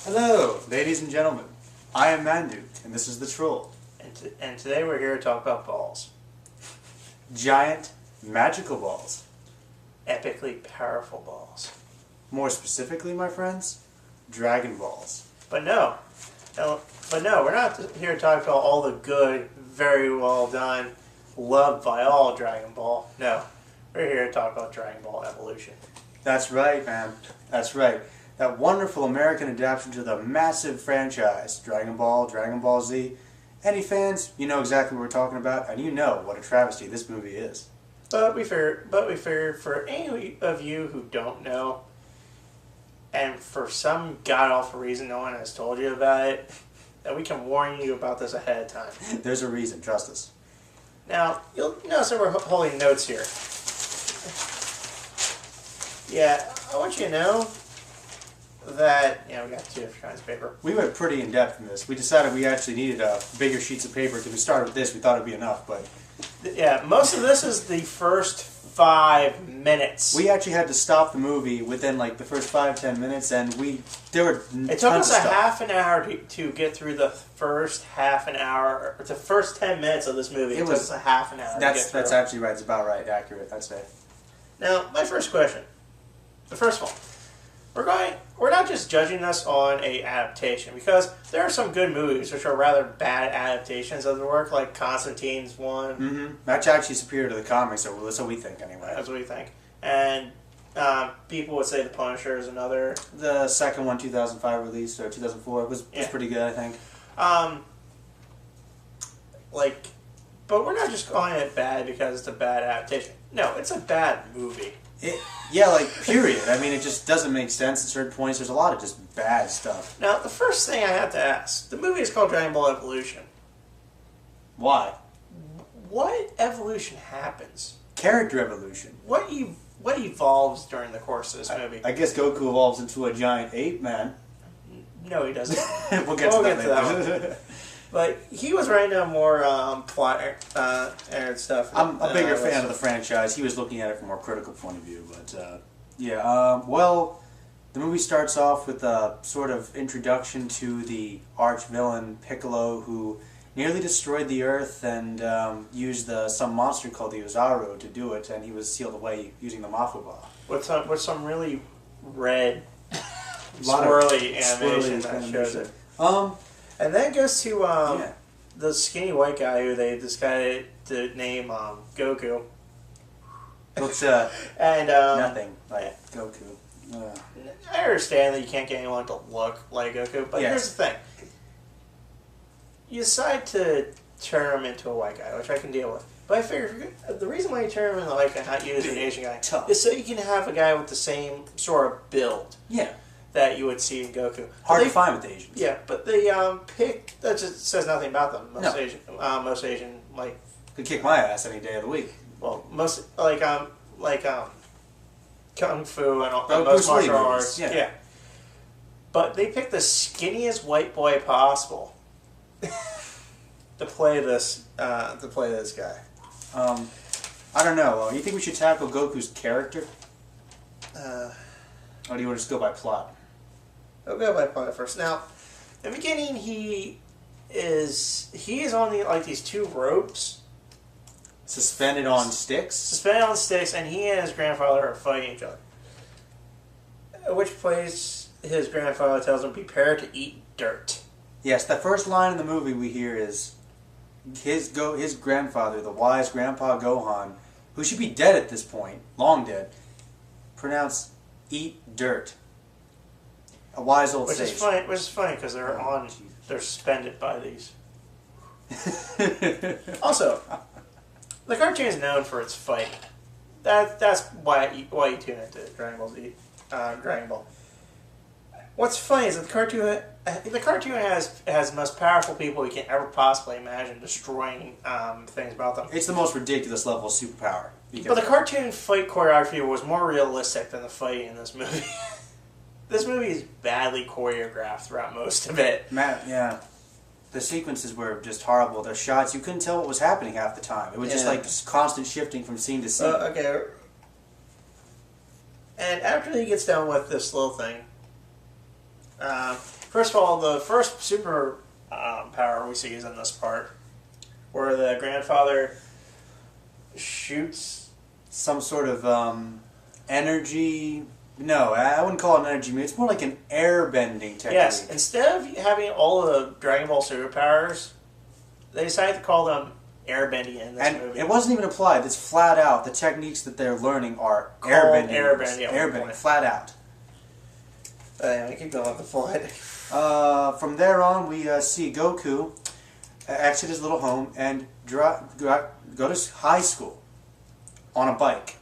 Hello, ladies and gentlemen. I am Manduke, and this is the Troll. And today we're here to talk about balls. Giant, magical balls. Epically powerful balls. More specifically, my friends, Dragon Balls. But no, we're not here to talk about all the good, very well done, loved by all Dragon Ball. No, we're here to talk about Dragon Ball Evolution. That's right, man. That's right. That wonderful American adaptation to the massive franchise, Dragon Ball, Dragon Ball Z. Any fans, you know exactly what we're talking about, and you know what a travesty this movie is. But we figured for any of you who don't know, and for some god-awful reason no one has told you about it, that we can warn you about this ahead of time. There's a reason, trust us. Now, you'll notice that we're holding notes here. Yeah, I want you to know that, we got two different kinds of paper. We went pretty in-depth in this. We decided we actually needed bigger sheets of paper because we started with this. We thought it would be enough, but... Yeah, most of this is the first 5 minutes. We actually had to stop the movie within, the first 5-10 minutes, and there were It took us a half an hour to get through the first half an hour, or the first 10 minutes of this movie. It took us a half an hour to get through. That's actually right. It's about right. Accurate, I'd say. Now, my first question. The first one. We're not just judging this on a adaptation, because there are some good movies which are rather bad adaptations of the work, like Constantine's one. Mm-hmm. That's actually superior to the comics, so that's what we think anyway. That's what we think. And people would say The Punisher is another. The second one, 2005 release, or 2004, was pretty good, I think. But we're not just calling it bad because it's a bad adaptation. No, it's a bad movie. Period. I mean, it just doesn't make sense at certain points. There's a lot of just bad stuff. Now, the first thing I have to ask, the movie is called Dragon Ball Evolution. Why? What evolution happens? Character evolution. What evolves during the course of this movie? I guess Goku evolves into a giant ape man. No, he doesn't. We'll get to that later. But he was writing down more plot and stuff. I'm a bigger fan of the franchise. He was looking at it from a more critical point of view. But, the movie starts off with a sort of introduction to the arch-villain Piccolo, who nearly destroyed the Earth and used some monster called the Ozaru to do it, and he was sealed away using the Mafuba. With some really red, swirly animation that shows it. And then it goes to the skinny white guy who they decided to name Goku. Looks and nothing like Goku. I understand that you can't get anyone to look like Goku, but here's the thing. You decide to turn him into a white guy, which I can deal with. But I figure the reason why you turn him into a white guy, not use an Asian guy, is so you can have a guy with the same sort of build. Yeah. That you would see in Goku. Hard to find with Asians. Yeah, but they pick. That just says nothing about them. Most Asian could kick my ass any day of the week. Well, most kung fu and most martial arts. Yeah. But they pick the skinniest white boy possible to play this guy. I don't know. You think we should tackle Goku's character? Or do you want to just go by plot? I'll go by plot first. Now, in the beginning, he is on these two ropes, suspended on sticks, and he and his grandfather are fighting each other. At which place his grandfather tells him, "Prepare to eat dirt." Yes, the first line in the movie we hear is his grandfather, the wise Grandpa Gohan, who should be dead at this point, long dead, pronounce "eat dirt." A wise old sage. Which is funny because they're suspended by these. Also, the cartoon is known for its fighting. That's why you tune into Dragon Ball Z, Dragon Ball. What's funny is that the cartoon has the most powerful people you can ever possibly imagine destroying things about them. It's the most ridiculous level of superpower. But the cartoon fight choreography was more realistic than the fighting in this movie. This movie is badly choreographed throughout most of it. Yeah. The sequences were just horrible. The shots, you couldn't tell what was happening half the time. It was just like constant shifting from scene to scene. Okay. And after he gets done with this little thing, first of all, the first super power we see is in this part, where the grandfather shoots some sort of energy. No, I wouldn't call it an energy. It's more like an air-bending technique. Yes, instead of having all the Dragon Ball superpowers, they decided to call them airbending in this movie. It wasn't even applied. It's flat out. The techniques that they're learning are called airbending. Airbending, flat out. Anyway, keep going with the flight. From there on, we see Goku exit his little home and go to high school on a bike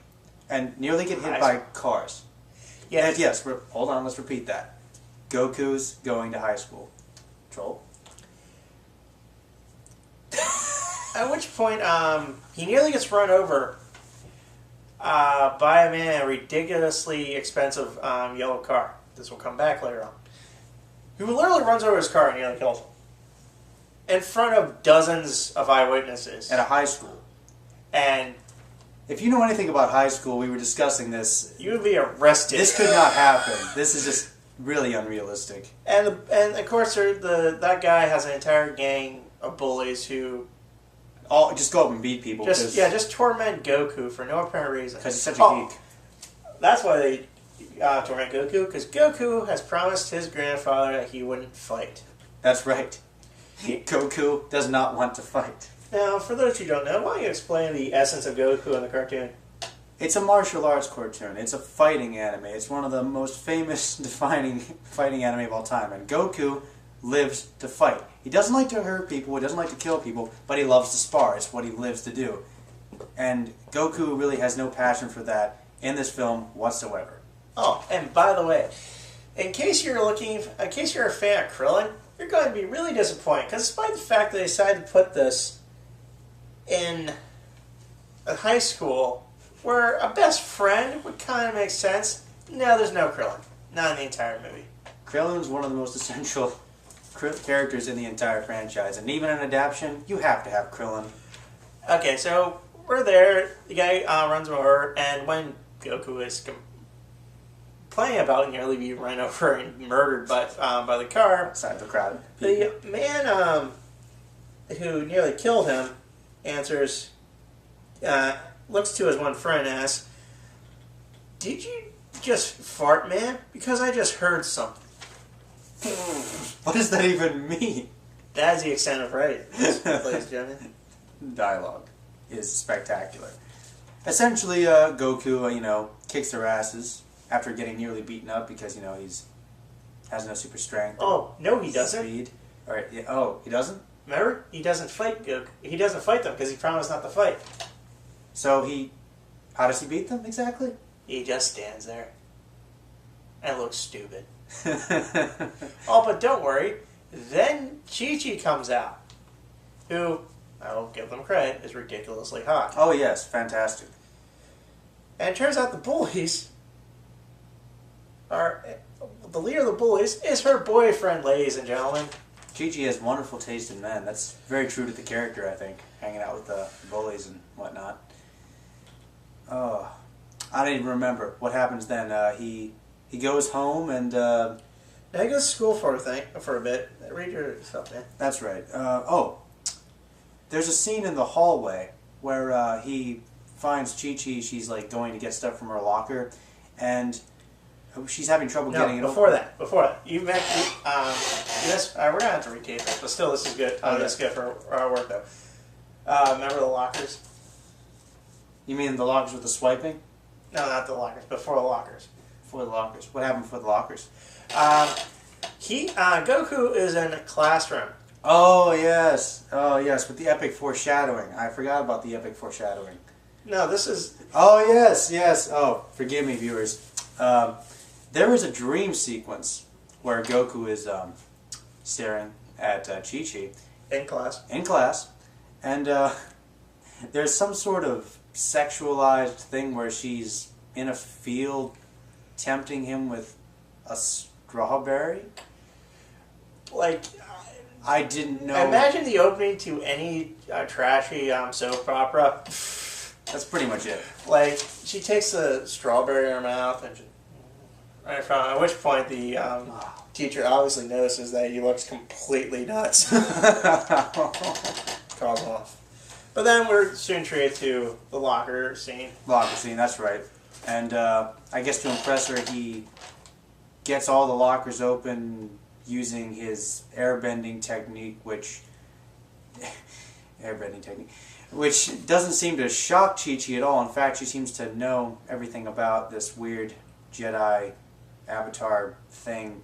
and nearly get hit by cars. Yes. Yes, hold on, let's repeat that. Goku's going to high school. Troll? At which point, he nearly gets run over by a man in a ridiculously expensive yellow car. This will come back later on. Who literally runs over his car and nearly kills him. In front of dozens of eyewitnesses. At a high school. And if you know anything about high school, we were discussing this. You would be arrested. This could not happen. This is just really unrealistic. And of course, that guy has an entire gang of bullies who all just go up and beat people. Just torment Goku for no apparent reason. Because he's such a geek. That's why they torment Goku, because Goku has promised his grandfather that he wouldn't fight. That's right. Goku does not want to fight. Now, for those who don't know, why don't you explain the essence of Goku in the cartoon? It's a martial arts cartoon. It's a fighting anime. It's one of the most famous defining fighting anime of all time. And Goku lives to fight. He doesn't like to hurt people. He doesn't like to kill people, but he loves to spar. It's what he lives to do. And Goku really has no passion for that in this film whatsoever. Oh, and by the way, in case you're a fan of Krillin, you're going to be really disappointed, because despite the fact that they decided to put this in a high school where a best friend would kind of make sense, no, there's no Krillin. Not in the entire movie. Krillin is one of the most essential characters in the entire franchise, and even in adaptation, you have to have Krillin. Okay, so we're there. The guy runs over, and when Goku is complaining about nearly being run over and murdered by the car, outside the crowd, the man who nearly killed him answers, looks to his one friend and asks, "Did you just fart, man? Because I just heard something." What does that even mean? That is the extent of right, ladies and gentlemen. Dialogue is spectacular. Essentially, Goku, kicks their asses after getting nearly beaten up because, he has no super strength. Oh, no, he doesn't. Speed. All right. Yeah, oh, he doesn't? Remember? He doesn't fight Goku. He doesn't fight them because he promised not to fight. So how does he beat them exactly? He just stands there and looks stupid. Oh, but don't worry. Then Chi-Chi comes out, who, I will give them credit, is ridiculously hot. Oh, yes. Fantastic. And it turns out the bullies the leader of the bullies is her boyfriend, ladies and gentlemen. Chi-Chi has wonderful taste in men. That's very true to the character, I think. Hanging out with the bullies and whatnot. Oh, I don't even remember. What happens then? He goes home and... now he goes to school for a bit. Read your stuff, man. That's right. There's a scene in the hallway where he finds Chi-Chi. She's going to get stuff from her locker, and she's having trouble getting it. Before that, you mentioned this. We're gonna have to retape this, but still, this is good. This is good for our work, though. Remember the lockers? You mean the lockers with the swiping? No, not the lockers. Before the lockers. Before the lockers. What happened before the lockers? Goku is in a classroom. Oh yes, with the epic foreshadowing. I forgot about the epic foreshadowing. No, this is... Oh yes. Oh, forgive me, viewers. There is a dream sequence where Goku is staring at Chi-Chi. In class. And there's some sort of sexualized thing where she's in a field tempting him with a strawberry. I didn't know. Imagine the opening to any trashy soap opera. That's pretty much it. Like, she takes the strawberry in her mouth, and at which point the teacher obviously notices that he looks completely nuts. Calls him off. But then we're soon treated to the locker scene. Locker scene, that's right. And I guess to impress her, he gets all the lockers open using his airbending technique, which doesn't seem to shock Chi-Chi at all. In fact, she seems to know everything about this weird Jedi avatar thing,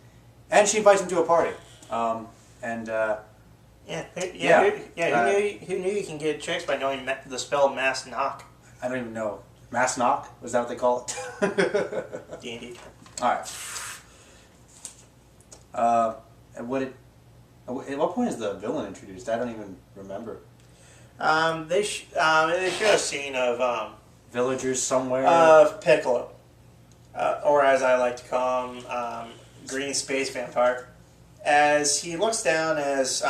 and she invites him to a party. Who knew you can get chicks by knowing the spell mass knock? I don't even know. Mass knock? Was that what they call it? D&D. All right. At what point is the villain introduced? I don't even remember. They show a scene of Villagers somewhere. Of Piccolo, or as I like to call him, Green Space Vampire, as he looks down as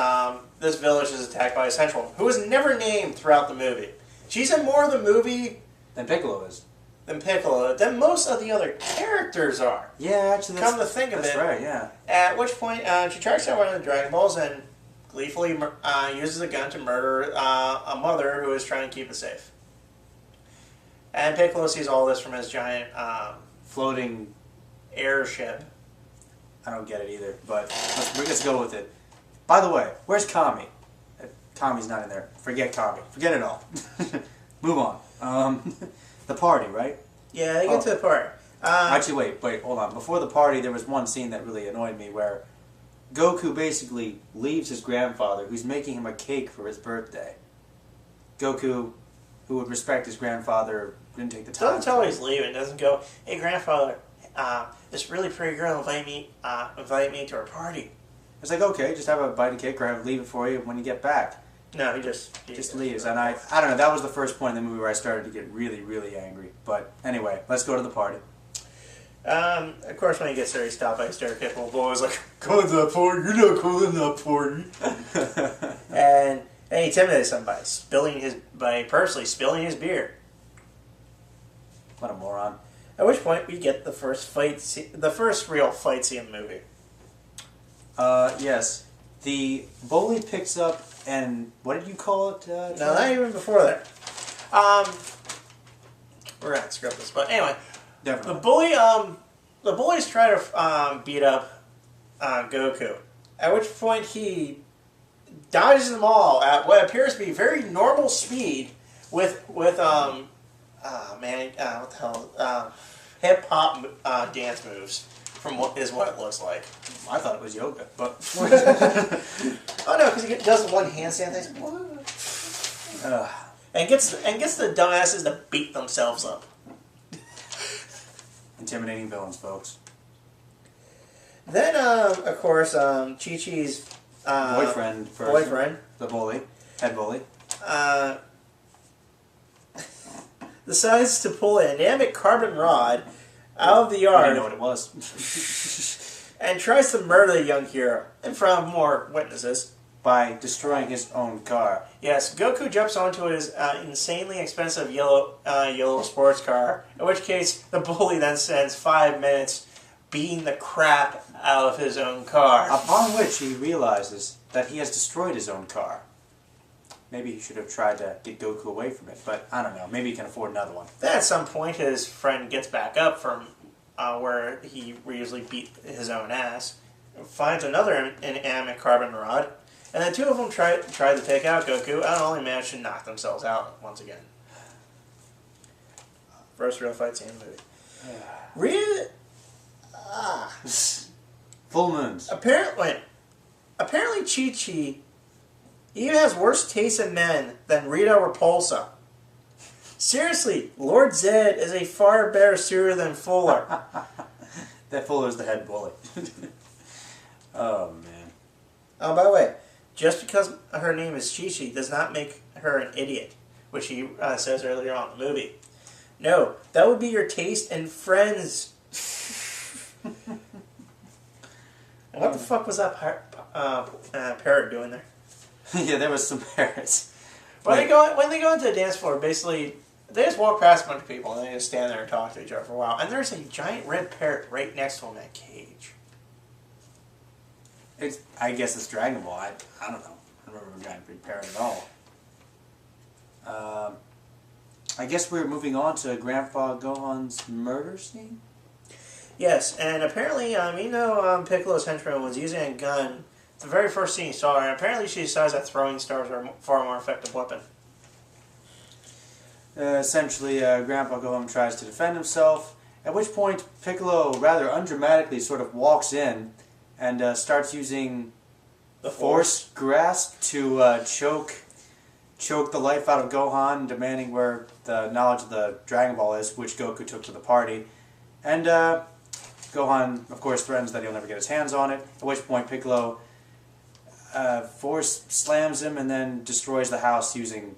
this village is attacked by a Central, who is never named throughout the movie. She's in more of the movie than Piccolo is. Than Piccolo, than most of the other characters are. Yeah, actually, come to think of it, that's right. Yeah. At which point, she tracks down one of the Dragon Balls and gleefully uses a gun to murder a mother who is trying to keep it safe. And Piccolo sees all this from his giant floating airship. I don't get it either, but let's go with it. By the way, where's Kami? Kami's not in there. Forget Kami. Forget it all. Move on. The party, right? Yeah, they get to the party. Actually, wait, hold on. Before the party, there was one scene that really annoyed me where Goku basically leaves his grandfather, who's making him a cake for his birthday. Goku, who would respect his grandfather, didn't take the time. Doesn't tell he's leaving. Doesn't go, hey grandfather, this really pretty girl invite me to her party. It's like, okay, just have a bite of cake or leave it for you when you get back. No, he just leaves. And I don't know, that was the first point in the movie where I started to get really, really angry. But anyway, let's go to the party. Of course, when he gets there, he's stopped by a stereotypical boy. He's like, "Go to that party. You're not going to that party." and he intimidates him by purposely spilling his beer. What a moron! At which point, we get the first real fight scene in the movie. Yes, the bully picks up and what did you call it? No, not even before that. We're gonna screw up this, but anyway. Definitely. The bullies try to beat up Goku, at which point dodges them all at what appears to be very normal speed with what the hell, hip hop dance moves from what it looks like. I thought it was yoga, but oh no, because he does one handstand thing, and gets the dumbasses to beat themselves up. Intimidating villains, folks. Then, of course, Chi-Chi's boyfriend, the bully, head bully, decides to pull a dynamic carbon rod out of the yard. I didn't know what it was. And tries to murder the young hero in front of more witnesses. By destroying his own car. Yes, Goku jumps onto his insanely expensive yellow sports car, in which case the bully then spends 5 minutes beating the crap out of his own car. Upon which he realizes that he has destroyed his own car. Maybe he should have tried to get Goku away from it, but I don't know. Maybe he can afford another one. Then at some point his friend gets back up from where he usually beat his own ass, finds another inanimate carbon rod, and the two of them try to take out Goku, and only manage to knock themselves out once again. First real fight scene in the movie. Rita... Full moons. Apparently Chi-Chi even has worse taste in men than Rita Repulsa. Seriously, Lord Zed is a far better suitor than Fuller. That Fuller's the head bully. Oh, man. Oh, by the way, just because her name is Chi-Chi does not make her an idiot, which he says earlier on in the movie. No, that would be your taste in friends. What the fuck was that parrot doing there? Yeah, there was some parrots. When they go into the dance floor, basically They just walk past a bunch of people and they just stand there and talk to each other for a while. And there's a giant red parrot right next to him in that cage. I guess it's Dragon Ball. I don't know. I don't remember a giant red parrot at all. I guess we're moving on to Grandpa Gohan's murder scene? Yes, and apparently, Piccolo's henchman was using a gun. The very first scene he saw her, and apparently she decides that throwing stars are a far more effective weapon. Essentially, Grandpa Gohan tries to defend himself, at which point Piccolo rather undramatically sort of walks in and starts using The force grasp to choke the life out of Gohan, demanding where the knowledge of the Dragon Ball is, which Goku took to the party. And Gohan, of course, threatens that he'll never get his hands on it, at which point Piccolo force slams him and then destroys the house using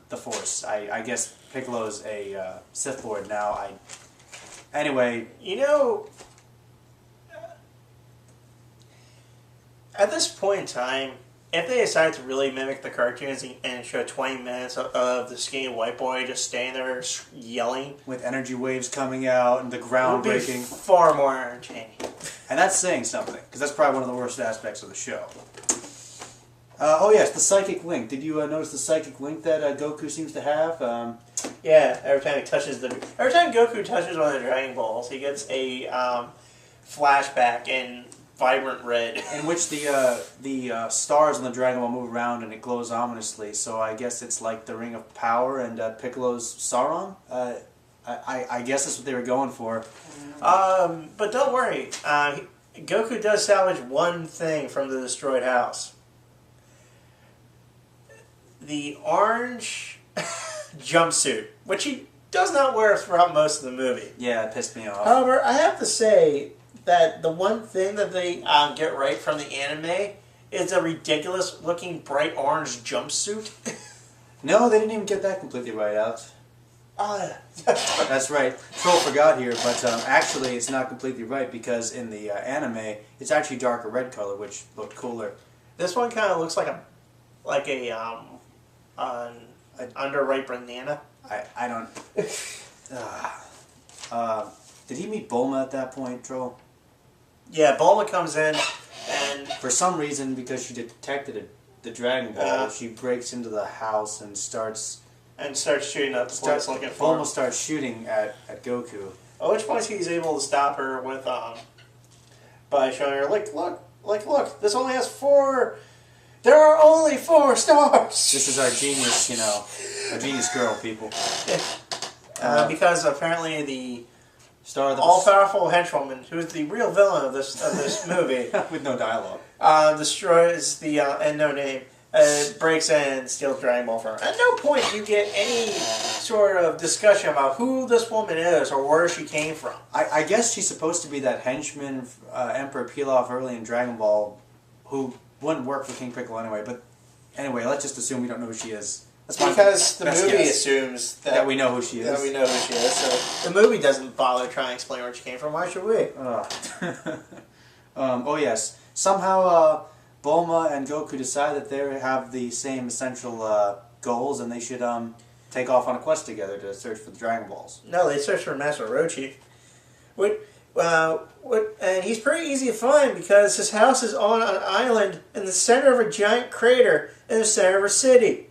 the force. I guess Piccolo's a Sith Lord now. Anyway. At this point in time, if they decide to really mimic the cartoons and show 20 minutes of the skinny white boy just standing there yelling, with energy waves coming out and the ground it would be breaking, far more entertaining. And that's saying something, because that's probably one of the worst aspects of the show. Oh yes, the psychic link. Did you notice the psychic link that Goku seems to have? Yeah, every time Goku touches one of the Dragon Balls, he gets a flashback in vibrant red, in which the stars on the Dragon Ball move around and it glows ominously. So I guess it's like the Ring of Power and Piccolo's Sauron. I guess that's what they were going for. But don't worry, Goku does salvage one thing from the destroyed house. The orange jumpsuit, which he does not wear throughout most of the movie. Yeah, it pissed me off. However, I have to say that the one thing that they get right from the anime is a ridiculous-looking bright orange jumpsuit. No, they didn't even get that completely right, Alex. That's right. Troll forgot here, but actually it's not completely right because in the anime it's actually darker red color, which looked cooler. This one kind of looks like an underripe banana. I don't. Did he meet Bulma at that point, Troll? Yeah, Bulma comes in, and for some reason, because she detected the Dragon Ball, she breaks into the house and starts shooting at the place looking for him. Bulma starts shooting at Goku. At which point he's able to stop her with by showing her, look, this only has 4. There are only 4 stars. This is our genius, our genius girl, people. Because apparently the star of the all-powerful henchwoman, who's the real villain of this movie, with no dialogue, destroys the and no name, breaks in and steals Dragon Ball from her. At no point do you get any sort of discussion about who this woman is or where she came from. I guess she's supposed to be that henchman, Emperor Pilaf early in Dragon Ball, who wouldn't work for King Piccolo anyway. But anyway, let's just assume we don't know who she is. Because the movie assumes that we know who she is. That we know who she is. So the movie doesn't bother trying to explain where she came from. Why should we? Oh yes. Somehow Bulma and Goku decide that they have the same essential goals and they should take off on a quest together to search for the Dragon Balls. No, they search for Master Orochi. And he's pretty easy to find because his house is on an island in the center of a giant crater in the center of a city.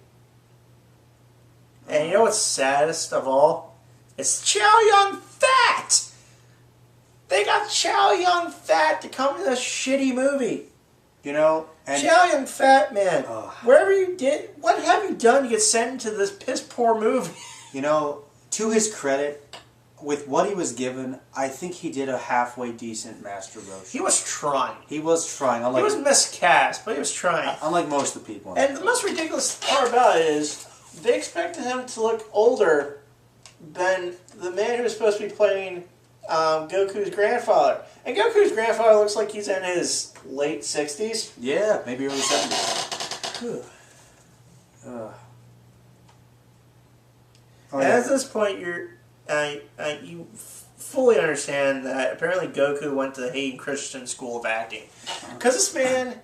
And you know what's saddest of all? It's Chow Yun-Fat! They got Chow Yun-Fat to come in this shitty movie. And Chow Yun-Fat, man. Wherever you did, what have you done to get sent into this piss-poor movie? To his credit, with what he was given, I think he did a halfway decent Master Roshi. He was trying. He was trying. He was miscast, but he was trying. Unlike most of the people. And the most ridiculous part about it is they expected him to look older than the man who was supposed to be playing Goku's grandfather. And Goku's grandfather looks like he's in his late 60s. Yeah, maybe early 70s. And at this point, you fully understand that apparently Goku went to the Hayden Christensen School of Acting. Because this man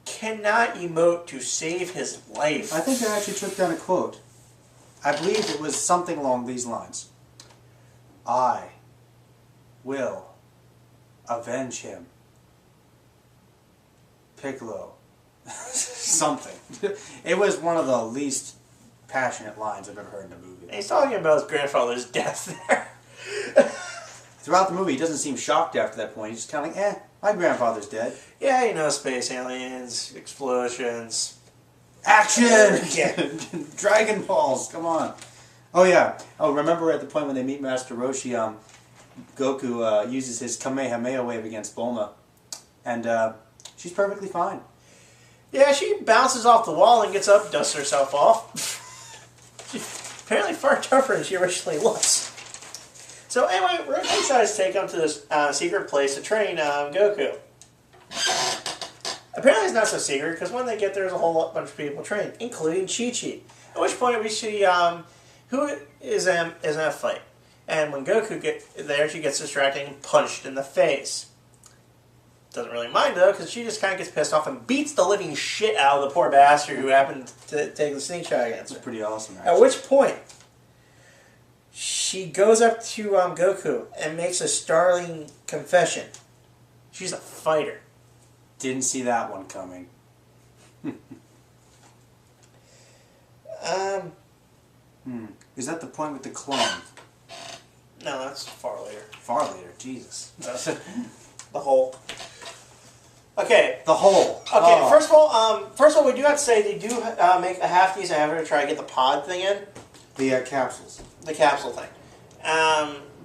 cannot emote to save his life. I think I actually took down a quote. I believe it was something along these lines. I will avenge him. Piccolo. Something. It was one of the least passionate lines I've ever heard in a movie. And he's talking about his grandfather's death there. Throughout the movie, he doesn't seem shocked after that point. He's just kind of like, my grandfather's dead. Yeah, you know, space aliens, explosions. Action! Yeah. Dragon Balls, come on. Oh, yeah. Oh, remember at the point when they meet Master Roshi, Goku uses his Kamehameha wave against Bulma. And she's perfectly fine. Yeah, she bounces off the wall and gets up, dusts herself off. She's apparently far tougher than she originally was. So anyway, Roshi decides to take him to this secret place to train Goku. Apparently it's not so secret, because when they get there, there's a whole bunch of people trained, including Chi-Chi. At which point we see who is in a fight. And when Goku gets there, she gets distracted and punched in the face. Doesn't really mind, though, because she just kind of gets pissed off and beats the living shit out of the poor bastard who happened to take the sneak shot against her. That's pretty awesome, actually. At which point, she goes up to Goku and makes a startling confession. She's a fighter. Didn't see that one coming. Is that the point with the clone? No, that's far later. Far later, Jesus. The whole. Okay. The whole. Okay. Oh. First of all, we do have to say they do make a half decent effort to try to get the pod thing in. The capsules. The capsule thing.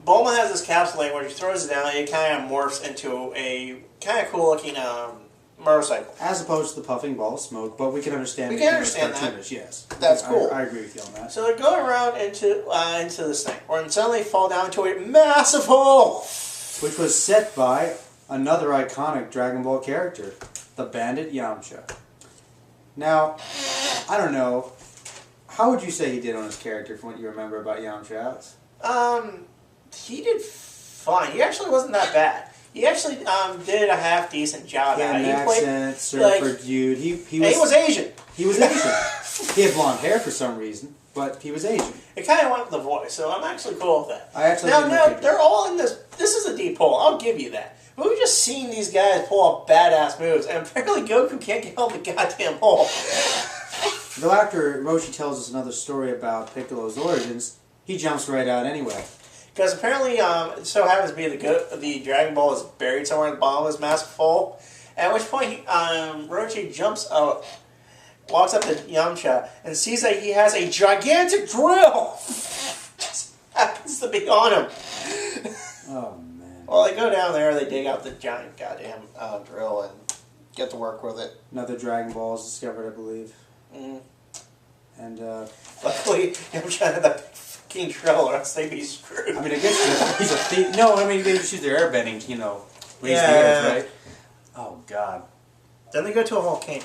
Bulma has this capsule thing where she throws it down and it kind of morphs into a kind of cool looking motorcycle. As opposed to the puffing ball of smoke, but we can understand. We can understand that. Yes. That's cool. I agree with you on that. So they're going around into this thing, where then suddenly fall down into a massive hole. Which was set by another iconic Dragon Ball character, the Bandit Yamcha. Now, I don't know. How would you say he did on his character from what you remember about Yamcha, Alex? He did fine. He actually wasn't that bad. He actually did a half decent job. He had an accent, surfer dude. He was Asian. He was Asian. He had blonde hair for some reason, but he was Asian. It kind of went with the voice, so I'm actually cool with that. I actually they're all in this. This is a deep hole. I'll give you that. But we've just seen these guys pull off badass moves, and apparently Goku can't get out of the goddamn hole. Though after Roshi tells us another story about Piccolo's origins, he jumps right out anyway. Because apparently, it so happens to be the Dragon Ball is buried somewhere at the bottom of this massive hole. At which point, Roshi jumps out, walks up to Yamcha, and sees that he has a gigantic drill. Just happens to be on him. Oh man! Well, they go down there, they dig out the giant goddamn drill, and get to work with it. Another Dragon Ball is discovered, I believe. Mm. And luckily, Yamcha had that fucking drill, or else they'd be screwed. I mean, I guess he's a thief. No, I mean, they just use their airbending, raise the earth, right? Oh, God. Then they go to a volcano.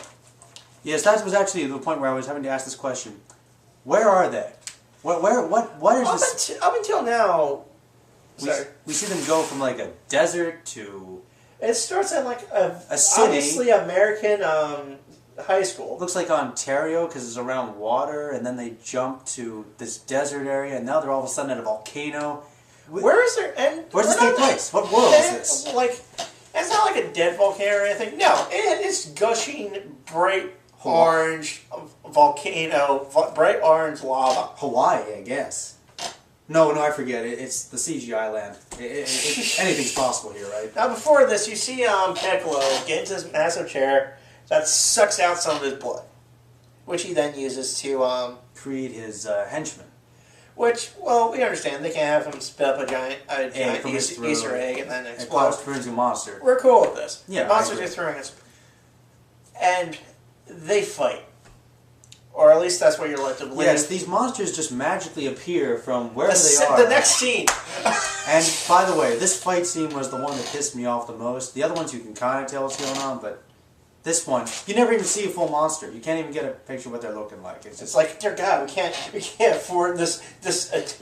Yes, that was actually the point where I was having to ask this question. Where are they? What is this? Up until now, we see them go from like a desert to... It starts at like a city. Obviously American high school. It looks like Ontario because it's around water, and then they jump to this desert area, and now they're all of a sudden at a volcano. Where is there? And where's this take place? What world is this? Like, it's not like a dead volcano or anything. No, it is gushing bright orange volcano, bright orange lava. Hawaii, I guess. No, I forget. It's the CGI land. Anything's possible here, right? Now, before this, you see Piccolo get into this massive chair that sucks out some of his blood, which he then uses to create his henchmen. Which, well, we understand. They can't have him spit up a giant Easter egg and then explode. Turns a monster. We're cool with this. Yeah, monsters are throwing us. And they fight. Or at least that's what you're led to believe. Yes, these monsters just magically appear from wherever they are. The next scene. And, by the way, this fight scene was the one that pissed me off the most. The other ones you can kind of tell what's going on, but this one, you never even see a full monster. You can't even get a picture of what they're looking like. It's like, dear God, we can't afford this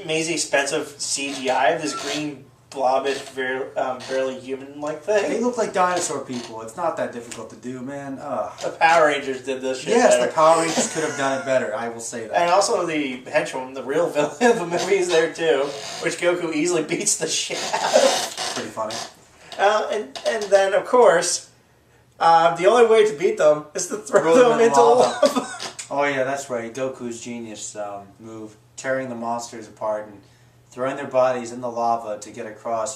amazing expensive CGI of this green blobbish, barely human-like They thing. look like dinosaur people. It's not that difficult to do, man. The Power Rangers did this shit Yes, better. the Power Rangers could have done it better. I will say that. And also the henchman, the real villain of the movie, is there too, which Goku easily beats the shit out of. Pretty funny. And then, of course, the only way to beat them is to throw them into lava. Oh yeah, that's right. Goku's genius move, tearing the monsters apart and throwing their bodies in the lava to get across